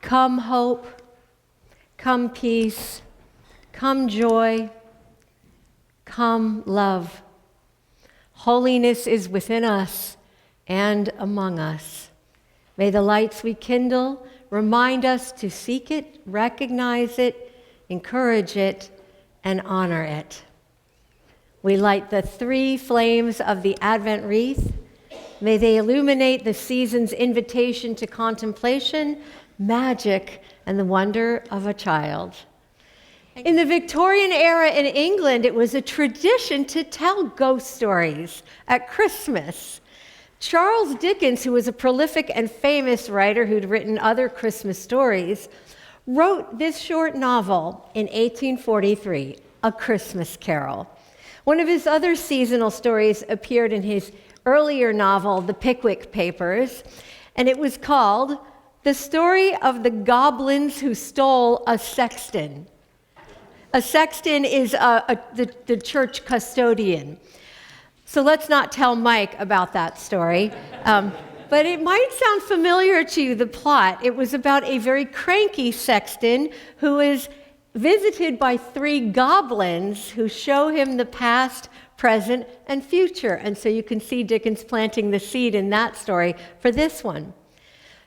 Come hope, come peace, come joy, come love. Holiness is within us and among us. May the lights we kindle remind us to seek it, recognize it, encourage it, and honor it. We light the 3 flames of the Advent wreath. May they illuminate the season's invitation to contemplation, magic, and the wonder of a child. In the Victorian era in England, it was a tradition to tell ghost stories at Christmas. Charles Dickens, who was a prolific and famous writer who'd written other Christmas stories, wrote this short novel in 1843, A Christmas Carol. One of his other seasonal stories appeared in his earlier novel, The Pickwick Papers, and it was called The Story of the Goblins Who Stole a Sexton. A sexton is the church custodian. So let's not tell Mike about that story. But it might sound familiar to you, the plot. It was about a very cranky sexton who is visited by 3 goblins who show him the past, present, and future. And so you can see Dickens planting the seed in that story for this one.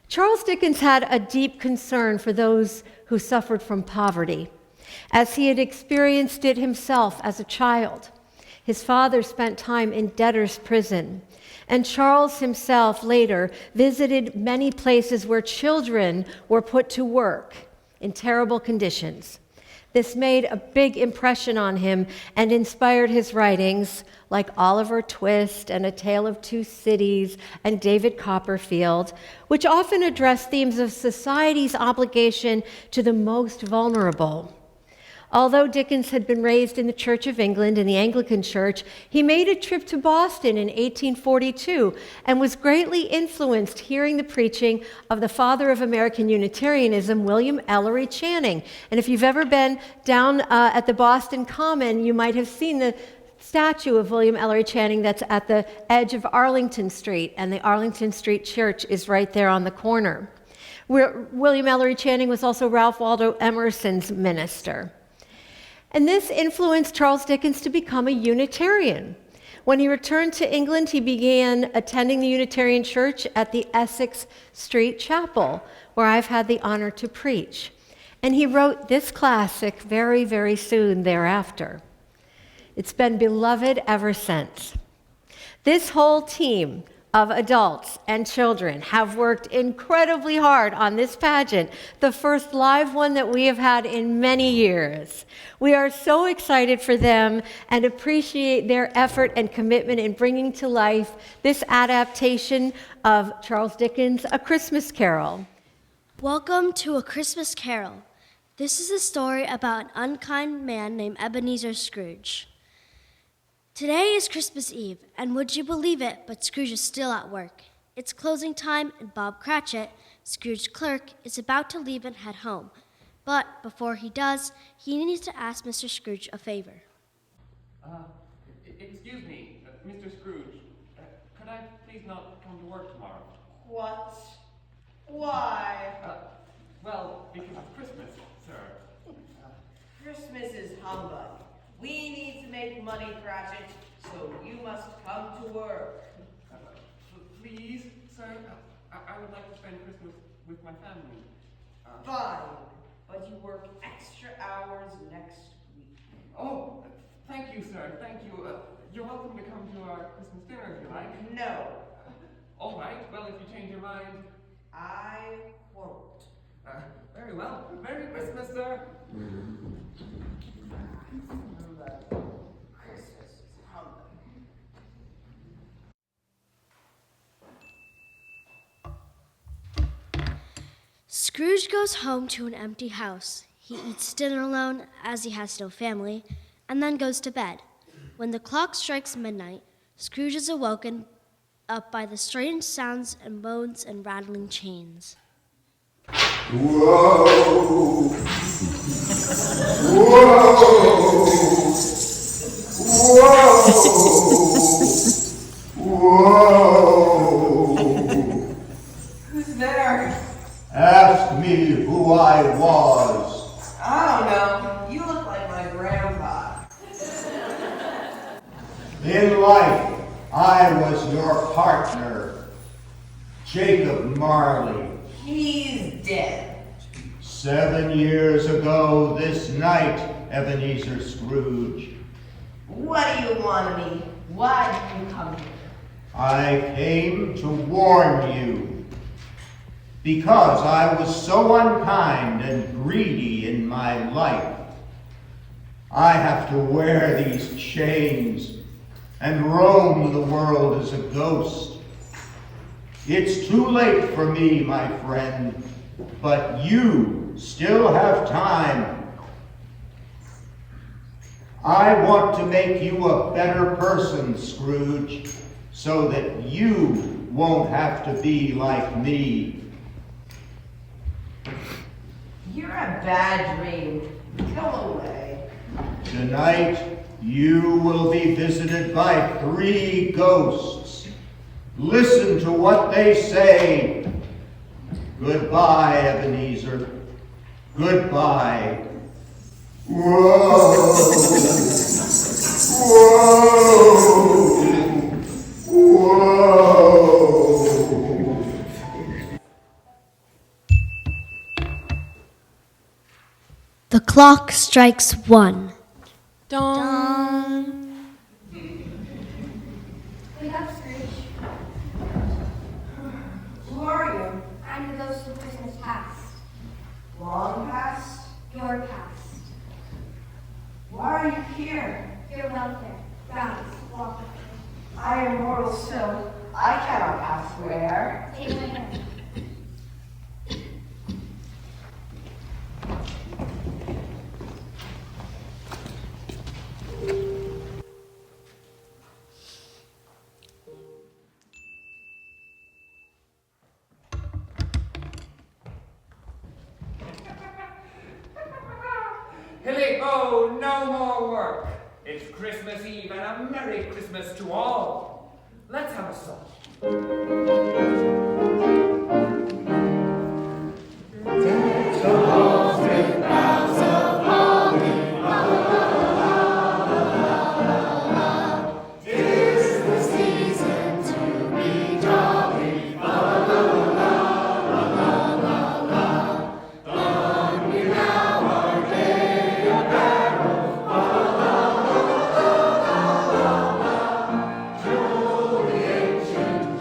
Charles Dickens had a deep concern for those who suffered from poverty, as he had experienced it himself as a child. His father spent time in debtor's prison, and Charles himself later visited many places where children were put to work in terrible conditions. This made a big impression on him and inspired his writings like Oliver Twist and A Tale of Two Cities and David Copperfield, which often address themes of society's obligation to the most vulnerable. Although Dickens had been raised in the Church of England, in the Anglican Church, he made a trip to Boston in 1842 and was greatly influenced hearing the preaching of the father of American Unitarianism, William Ellery Channing. And if you've ever been down at the Boston Common, you might have seen the statue of William Ellery Channing that's at the edge of Arlington Street, and the Arlington Street Church is right there on the corner. William Ellery Channing was also Ralph Waldo Emerson's minister. And this influenced Charles Dickens to become a Unitarian. When he returned to England, he began attending the Unitarian Church at the Essex Street Chapel, where I've had the honor to preach. And he wrote this classic very, very soon thereafter. It's been beloved ever since. This whole team of adults and children have worked incredibly hard on this pageant, the first live one that we have had in many years. We are so excited for them and appreciate their effort and commitment in bringing to life this adaptation of Charles Dickens' A Christmas Carol. Welcome to A Christmas Carol. This is a story about an unkind man named Ebenezer Scrooge. Today is Christmas Eve, and would you believe it, but Scrooge is still at work. It's closing time, and Bob Cratchit, Scrooge's clerk, is about to leave and head home. But before he does, he needs to ask Mr. Scrooge a favor. Excuse me, Mr. Scrooge. Could I please not come to work tomorrow? What? Why? Well, because it's Christmas, sir. Christmas is humbug. We need to make money, Cratchit, so you must come to work. Please, sir, I would like to spend Christmas with my family. Fine, but you work extra hours next week. Oh, thank you, sir, thank you. You're welcome to come to our Christmas dinner if you like. No. All right, well, if you change your mind. I won't. Very well. Merry Christmas, sir. Christmas is humbug. Scrooge goes home to an empty house. He eats dinner alone, as he has no family, and then goes to bed. When the clock strikes midnight, Scrooge is awoken up by the strange sounds and moans and rattling chains. Whoa! Whoa! Whoa! Whoa! Who's there? Ask me who no, you look like my grandpa. In life, I was your partner, Jacob Marley. He's dead. 7 years ago this night, Ebenezer Scrooge. What do you want of me? Why did you come here? I came to warn you. Because I was so unkind and greedy in my life, I have to wear these chains and roam the world as a ghost. It's too late for me, my friend, but you still have time. I want to make you a better person, Scrooge, so that you won't have to be like me. You're a bad dream. Go away. Tonight, you will be visited by 3 ghosts. Listen to what they say. Goodbye, Ebenezer. Goodbye. Whoa! Whoa! Whoa! The clock strikes 1. Dong. Wake up, Scrooge. Who are you? I'm the ghost of Christmas past. Long past? Your past. Why are you here? Your welfare. Rise, walk with me. I am mortal still. I cannot pass through air. Take my hand. Hilly, oh, no more work. It's Christmas Eve and a Merry Christmas to all. Let's have a song.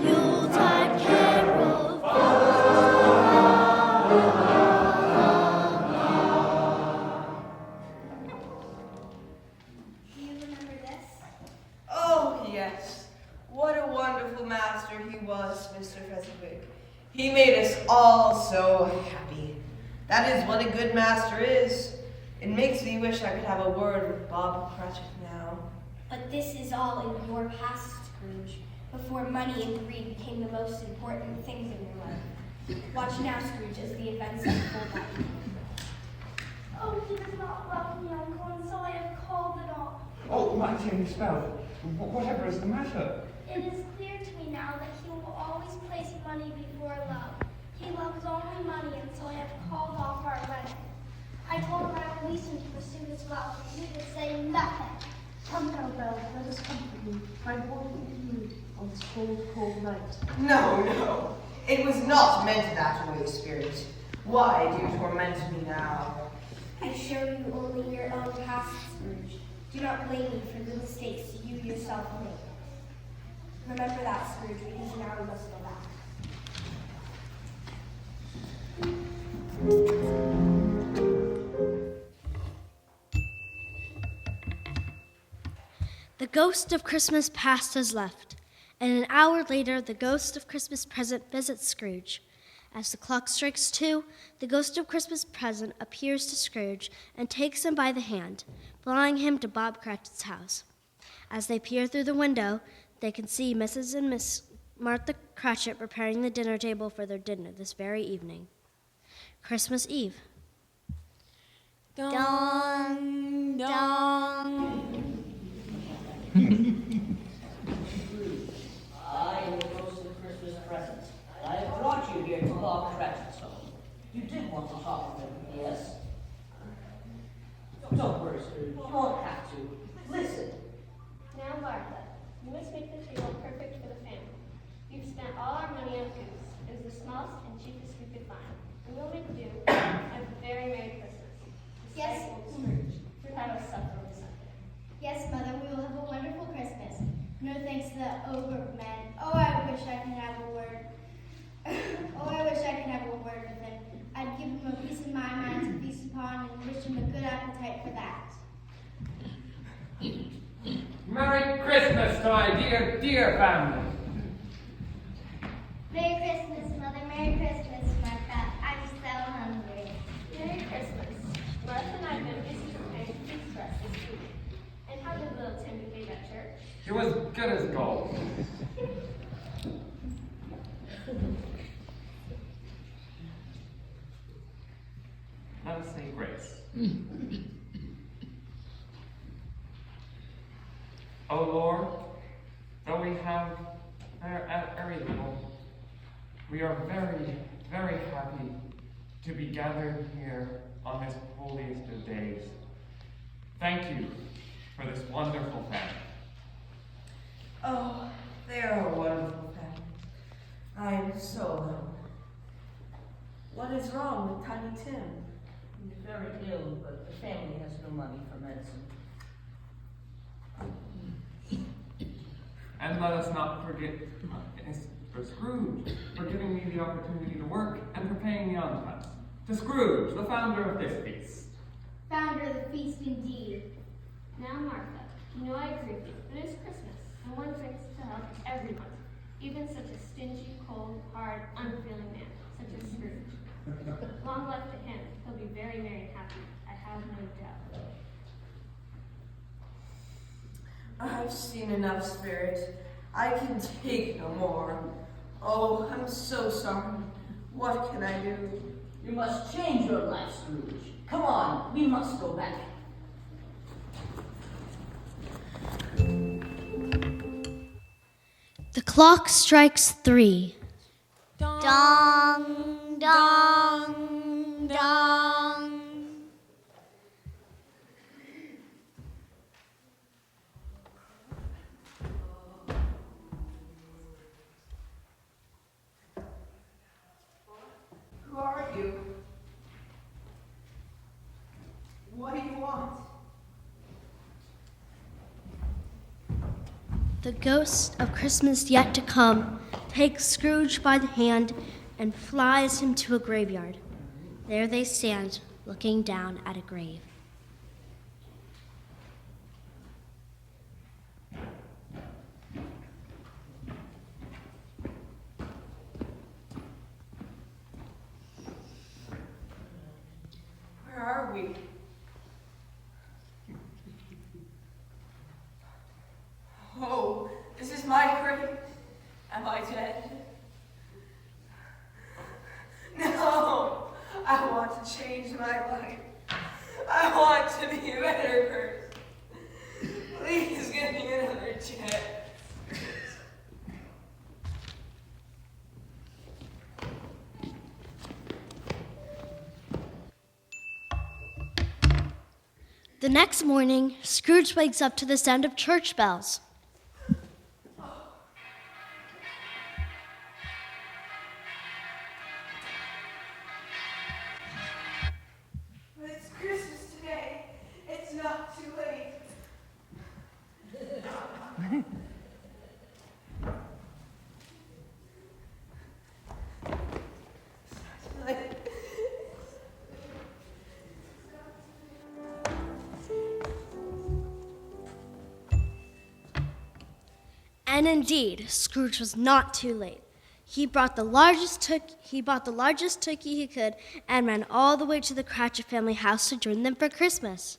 Yuletide carol. Do you remember this? Oh, yes. What a wonderful master he was, Mr. Fezziwig. He made us all so happy. That is what a good master is. It makes me wish I could have a word with Bob Cratchit now. But this is all in your past, Scrooge, before money and greed became the most important things in your life. Watch now, Scrooge, as the events unfold that evening. Oh, he does not love me, Uncle, and so I have called it off. Oh, my dear Miss Bell, whatever is the matter? It is clear to me now that he will always place money before love. He loves only money, and so I have called off our wedding. I told him I would lease him to pursue his wealth, and he would say nothing. Come now, Belle, let us comfort you. I'm holding you on this cold, cold night. No, no. It was not meant that way, Spirit. Why do you torment me now? I show you only your own past, Scrooge. Do not blame me for the mistakes you yourself made. Remember that, Scrooge, because now we must go back. The ghost of Christmas past has left, and an hour later, the ghost of Christmas present visits Scrooge. As the clock strikes 2, the ghost of Christmas present appears to Scrooge and takes him by the hand, following him to Bob Cratchit's house. As they peer through the window, they can see Mrs. and Miss Martha Cratchit preparing the dinner table for their dinner this very evening. Christmas Eve. Dong. Dong. I am the ghost of Christmas present. I have brought you here to Bob Cratchit's home. You did want to talk with him, yes? Don't worry, Scrooge. You won't have to. Listen. Now, Martha, you must make the table perfect for the family. We've spent all our money on goose. It was the smallest and cheapest we could find. And we'll make do. Have a very Merry Christmas. Yes. Scrooge, to have us supper on Sunday. Yes, Mother, we will have a wonderful Christmas. No thanks to the overmen. Oh, I wish I could have a word. Oh, I wish I could have a word with him. I'd give him a piece of my mind to feast upon and wish him a good appetite for that. Merry Christmas to my dear, dear family. Merry Christmas, Mother. Merry Christmas, Martha. I'm so hungry. Merry Christmas. Martha and I have been busy preparing feast for us this evening. And how did little Tim behave at church? He was good as gold. Let us say grace. O Lord, though we have very little, we are very, very happy to be gathered here on this holiest of days. Thank you for this wonderful family. Oh, they are a wonderful family. I am so alone. What is wrong with Tiny Tim? He's very ill, but the family has no money for medicine. And let us not forget for Scrooge for giving me the opportunity to work and for paying the alms. To Scrooge, the founder of this feast. Founder of the feast indeed. Now, Martha, you know I agree with you, but it is Christmas, and one drinks to help everyone, even such a stingy, cold, hard, unfeeling man, such as Scrooge. Long life to him, he'll be very merry and happy, I have no doubt. I've seen enough, Spirit. I can take no more. Oh, I'm so sorry. What can I do? You must change your life, Scrooge. Come on, we must go back. The clock strikes 3. Dong, dong, dong. Who are you? What do you want? The ghost of Christmas yet to come takes Scrooge by the hand and flies him to a graveyard. There they stand, looking down at a grave. Where are we? Oh, this is my grave. Am I dead? No, I want to change my life. I want to be a better person. Please give me another chance. The next morning, Scrooge wakes up to the sound of church bells. It's Christmas today. It's not too late. And indeed, Scrooge was not too late. He bought the largest turkey he could and ran all the way to the Cratchit family house to join them for Christmas.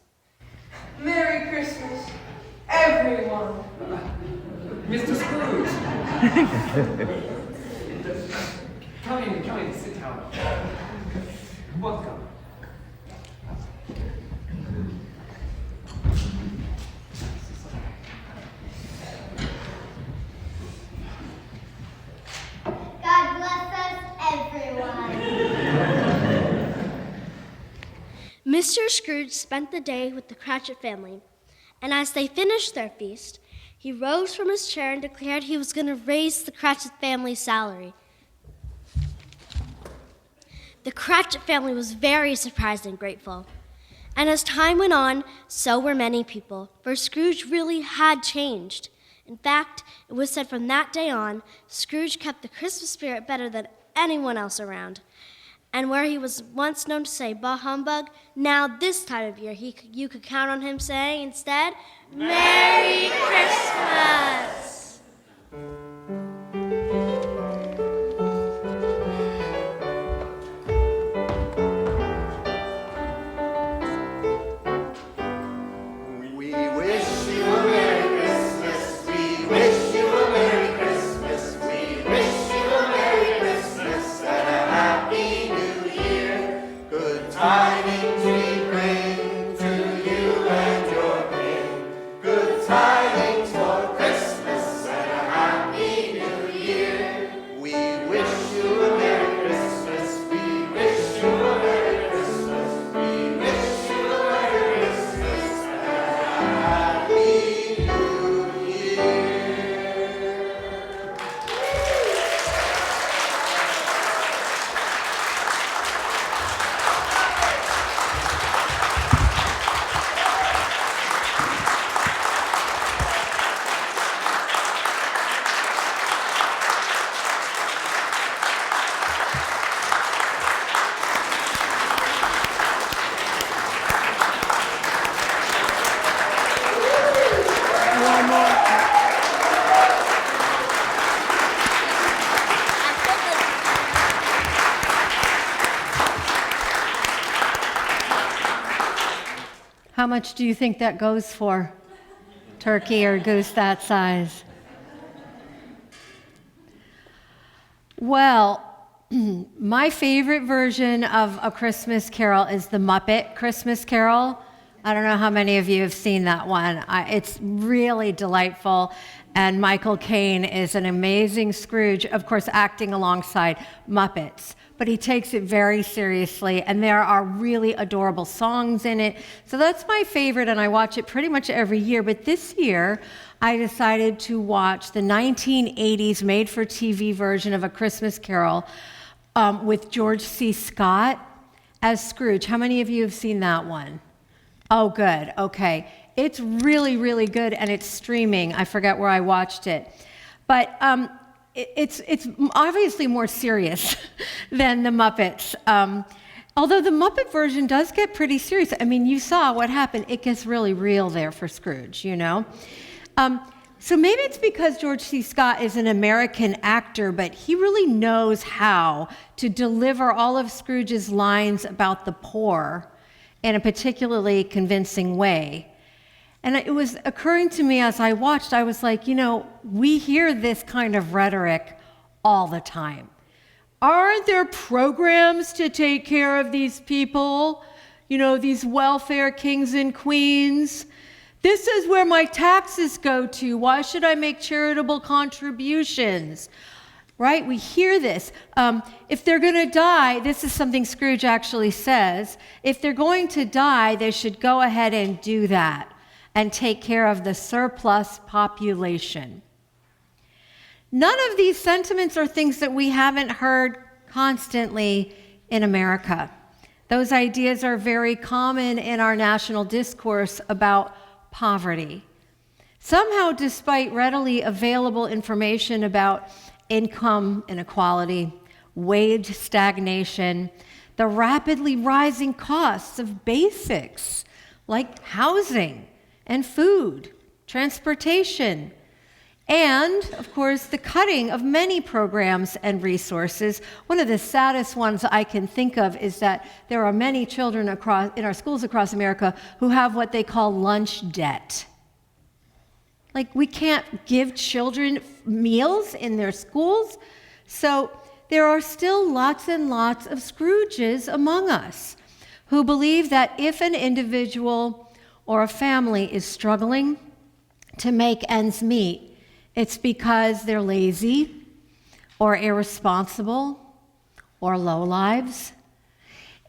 Merry Christmas, everyone. Mr. Scrooge! Come in, sit down. Welcome. God bless us, everyone. Mr. Scrooge spent the day with the Cratchit family, and as they finished their feast, he rose from his chair and declared he was going to raise the Cratchit family's salary. The Cratchit family was very surprised and grateful. And as time went on, so were many people, for Scrooge really had changed. In fact, it was said from that day on, Scrooge kept the Christmas spirit better than anyone else around. And where he was once known to say, "Bah humbug," now this time of year you could count on him saying instead, "Merry Christmas!" We wish you a Merry Christmas. We wish you a Merry Christmas. We wish you a Merry Christmas and a Happy New Year. Good tidings we bring to you and your king. Good tidings for Christmas and a Happy New Year. We wish you a Merry Christmas. We wish you a Merry Christmas. We wish you a Merry Christmas and a Happy New Year. How much do you think that goes for? Turkey or goose that size? Well, my favorite version of A Christmas Carol is the Muppet Christmas Carol. I don't know how many of you have seen that one. It's really delightful, and Michael Caine is an amazing Scrooge, of course, acting alongside Muppets. But he takes it very seriously, and there are really adorable songs in it. So that's my favorite, and I watch it pretty much every year. But this year, I decided to watch the 1980s made-for-TV version of A Christmas Carol with George C. Scott as Scrooge. How many of you have seen that one? Oh, good. Okay. It's really, really good, and it's streaming. I forget where I watched it. But it's obviously more serious than the Muppets. Although the Muppet version does get pretty serious. I mean, you saw what happened. It gets really real there for Scrooge, you know? So maybe it's because George C. Scott is an American actor, but he really knows how to deliver all of Scrooge's lines about the poor in a particularly convincing way. And it was occurring to me as I watched, I was like, you know, we hear this kind of rhetoric all the time. Aren't there programs to take care of these people? You know, these welfare kings and queens? This is where my taxes go to. Why should I make charitable contributions? Right? We hear this. If they're going to die, this is something Scrooge actually says, if they're going to die, they should go ahead and do that and take care of the surplus population. None of these sentiments are things that we haven't heard constantly in America. Those ideas are very common in our national discourse about poverty. Somehow, despite readily available information about income inequality, wage stagnation, the rapidly rising costs of basics like housing and food, transportation, and, of course, the cutting of many programs and resources. One of the saddest ones I can think of is that there are many children in our schools across America who have what they call lunch debt. Like, we can't give children meals in their schools. So there are still lots and lots of Scrooges among us who believe that if an individual or a family is struggling to make ends meet, it's because they're lazy or irresponsible or lowlives.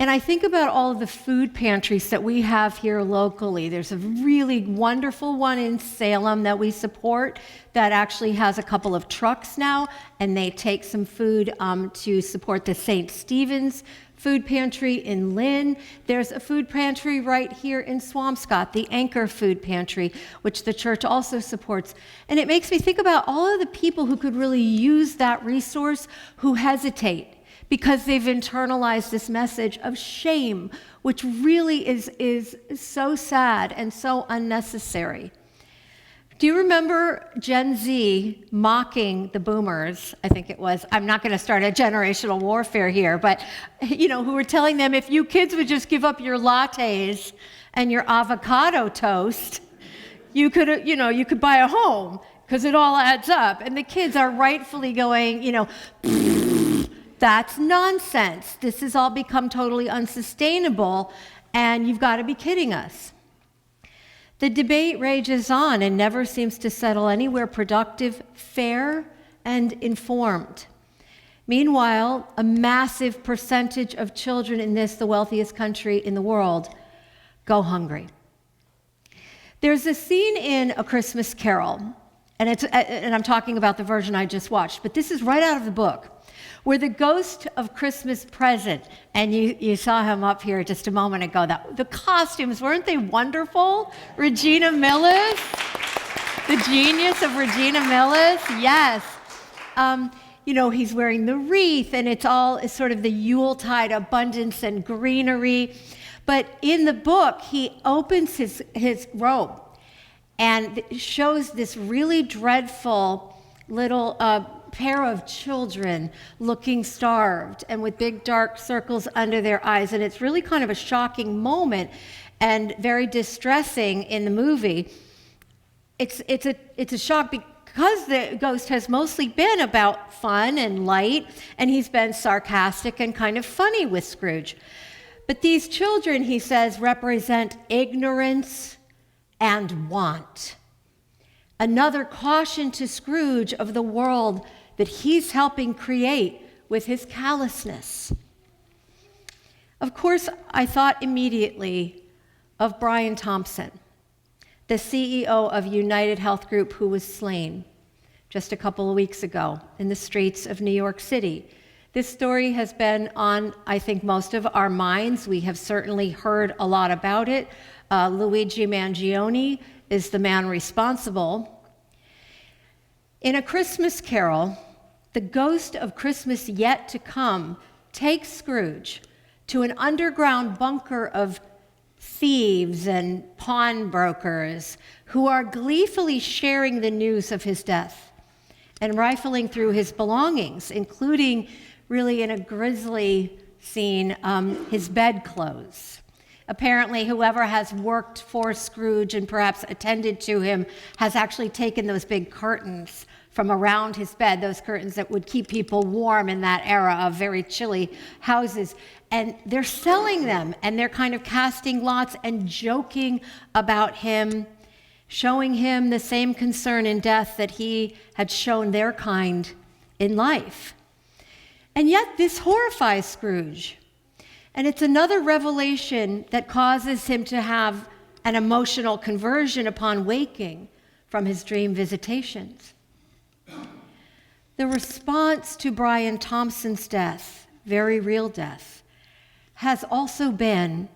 And I think about all of the food pantries that we have here locally. There's a really wonderful one in Salem that we support that actually has a couple of trucks now, and they take some food to support the St. Stephen's Food Pantry in Lynn. There's a food pantry right here in Swampscott, the Anchor Food Pantry, which the church also supports. And it makes me think about all of the people who could really use that resource who hesitate because they've internalized this message of shame, which really is so sad and so unnecessary. Do you remember Gen Z mocking the boomers? I think it was. I'm not going to start a generational warfare here, but who were telling them if you kids would just give up your lattes and your avocado toast, you could buy a home because it all adds up. And the kids are rightfully going, that's nonsense. This has all become totally unsustainable, and you've got to be kidding us. The debate rages on and never seems to settle anywhere productive, fair, and informed. Meanwhile, a massive percentage of children in the wealthiest country in the world, go hungry. There's a scene in A Christmas Carol, and I'm talking about the version I just watched, but this is right out of the book, where the ghost of Christmas Present, and you saw him up here just a moment ago, the costumes, weren't they wonderful? Regina Millis, the genius of Regina Millis, yes. He's wearing the wreath, and it's all sort of the Yuletide abundance and greenery. But in the book, he opens his robe and shows this really dreadful little pair of children looking starved and with big dark circles under their eyes. And it's really kind of a shocking moment and very distressing in the movie. It's a shock because the ghost has mostly been about fun and light, and he's been sarcastic and kind of funny with Scrooge. But these children, he says, represent ignorance and want. Another caution to Scrooge of the world that he's helping create with his callousness. Of course, I thought immediately of Brian Thompson, the CEO of United Health Group, who was slain just a couple of weeks ago in the streets of New York City. This story has been on, I think, most of our minds. We have certainly heard a lot about it. Luigi Mangione is the man responsible. In A Christmas Carol, the ghost of Christmas yet to come takes Scrooge to an underground bunker of thieves and pawnbrokers who are gleefully sharing the news of his death and rifling through his belongings, including, really in a grisly scene, his bedclothes. Apparently, whoever has worked for Scrooge and perhaps attended to him has actually taken those big curtains from around his bed, those curtains that would keep people warm in that era of very chilly houses. And they're selling them, and they're kind of casting lots and joking about him, showing him the same concern in death that he had shown their kind in life. And yet this horrifies Scrooge. And it's another revelation that causes him to have an emotional conversion upon waking from his dream visitations. The response to Brian Thompson's death, very real death, has also been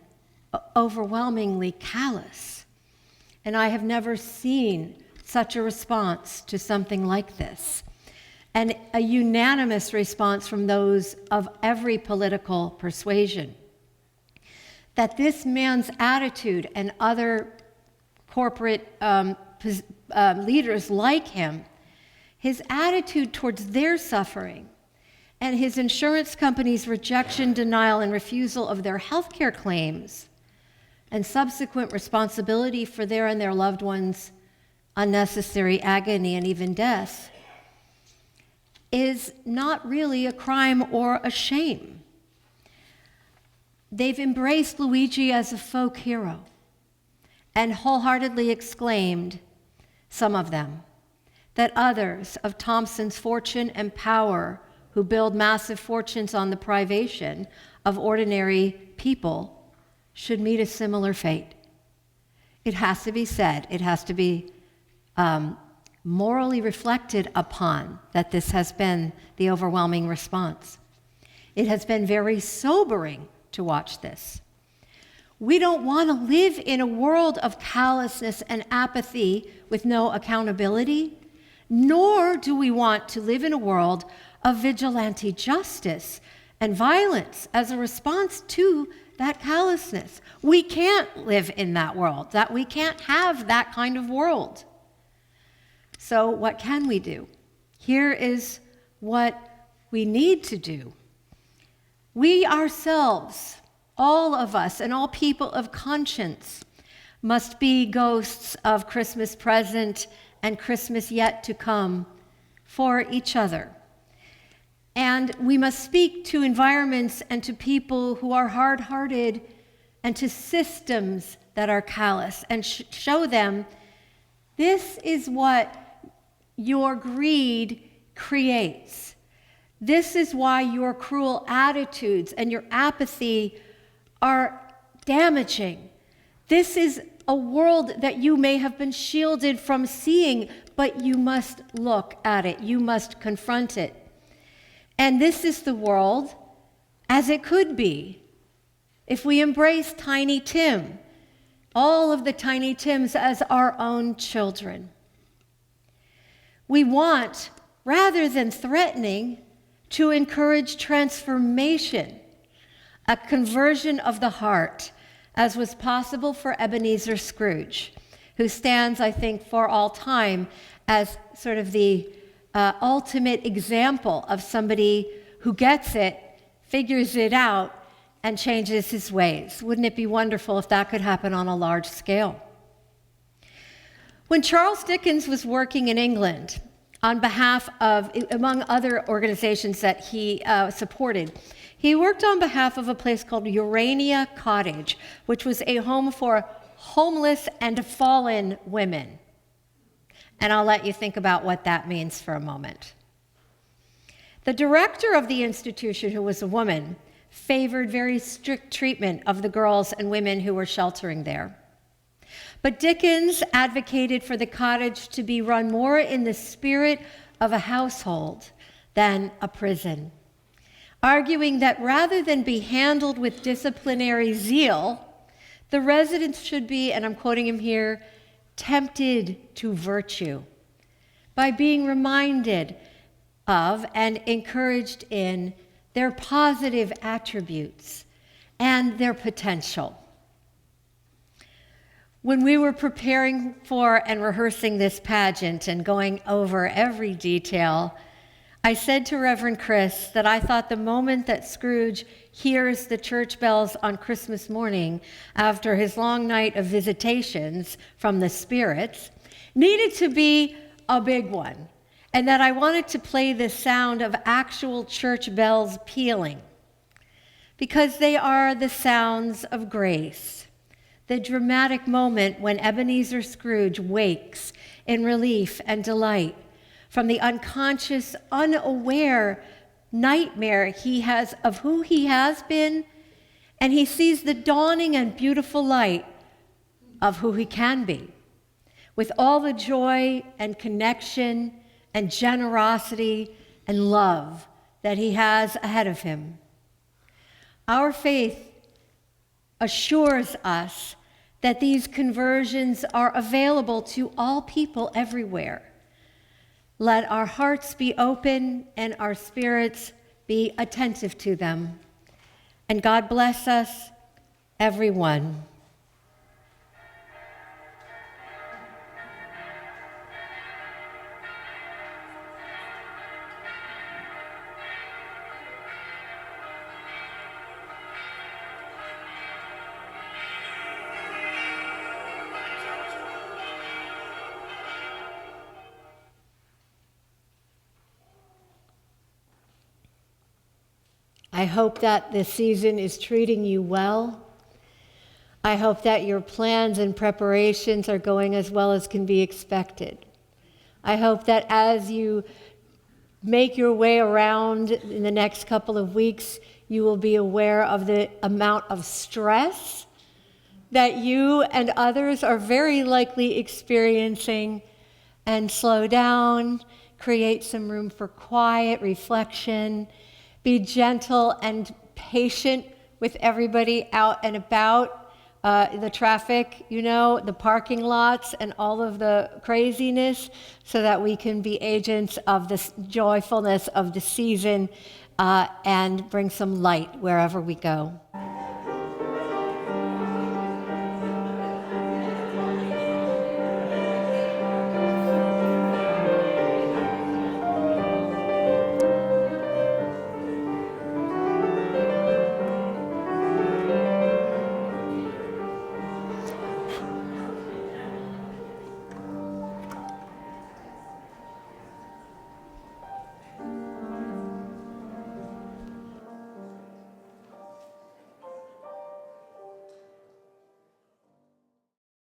overwhelmingly callous. And I have never seen such a response to something like this. And a unanimous response from those of every political persuasion. That this man's attitude and other corporate leaders like him, his attitude towards their suffering, and his insurance company's rejection, denial, and refusal of their health care claims, and subsequent responsibility for their and their loved ones' unnecessary agony and even death, is not really a crime or a shame. They've embraced Luigi as a folk hero and wholeheartedly exclaimed, some of them, that others of Thompson's fortune and power who build massive fortunes on the privation of ordinary people should meet a similar fate. It has to be said, it has to be morally reflected upon that this has been the overwhelming response. It has been very sobering to watch this. We don't want to live in a world of callousness and apathy with no accountability, nor do we want to live in a world of vigilante justice and violence as a response to that callousness. We can't live in that world, that we can't have that kind of world. So what can we do? Here is what we need to do. We ourselves, all of us and all people of conscience, must be ghosts of Christmas present and Christmas yet to come for each other. And we must speak to environments and to people who are hard-hearted and to systems that are callous and show them this is what your greed creates. This is why your cruel attitudes and your apathy are damaging. This is a world that you may have been shielded from seeing, but you must look at it. You must confront it. And this is the world as it could be if we embrace Tiny Tim, all of the Tiny Tims as our own children. We want, rather than threatening, to encourage transformation, a conversion of the heart, as was possible for Ebenezer Scrooge, who stands, I think, for all time as sort of the ultimate example of somebody who gets it, figures it out, and changes his ways. Wouldn't it be wonderful if that could happen on a large scale? When Charles Dickens was working in England on behalf of, among other organizations that he supported, he worked on behalf of a place called Urania Cottage, which was a home for homeless and fallen women. And I'll let you think about what that means for a moment. The director of the institution, who was a woman, favored very strict treatment of the girls and women who were sheltering there. But Dickens advocated for the cottage to be run more in the spirit of a household than a prison, arguing that rather than be handled with disciplinary zeal, the residents should be, and I'm quoting him here, tempted to virtue by being reminded of and encouraged in their positive attributes and their potential. When we were preparing for and rehearsing this pageant and going over every detail, I said to Reverend Chris that I thought the moment that Scrooge hears the church bells on Christmas morning after his long night of visitations from the spirits needed to be a big one, and that I wanted to play the sound of actual church bells pealing, because they are the sounds of grace, the dramatic moment when Ebenezer Scrooge wakes in relief and delight from the unconscious, unaware nightmare he has of who he has been, and he sees the dawning and beautiful light of who he can be, with all the joy and connection and generosity and love that he has ahead of him. Our faith assures us that these conversions are available to all people everywhere. Let our hearts be open and our spirits be attentive to them. And God bless us, everyone. I hope that this season is treating you well. I hope that your plans and preparations are going as well as can be expected. I hope that as you make your way around in the next couple of weeks, you will be aware of the amount of stress that you and others are very likely experiencing, and slow down, create some room for quiet reflection, be gentle and patient with everybody out and about, the traffic, the parking lots and all of the craziness, so that we can be agents of this joyfulness of the season and bring some light wherever we go.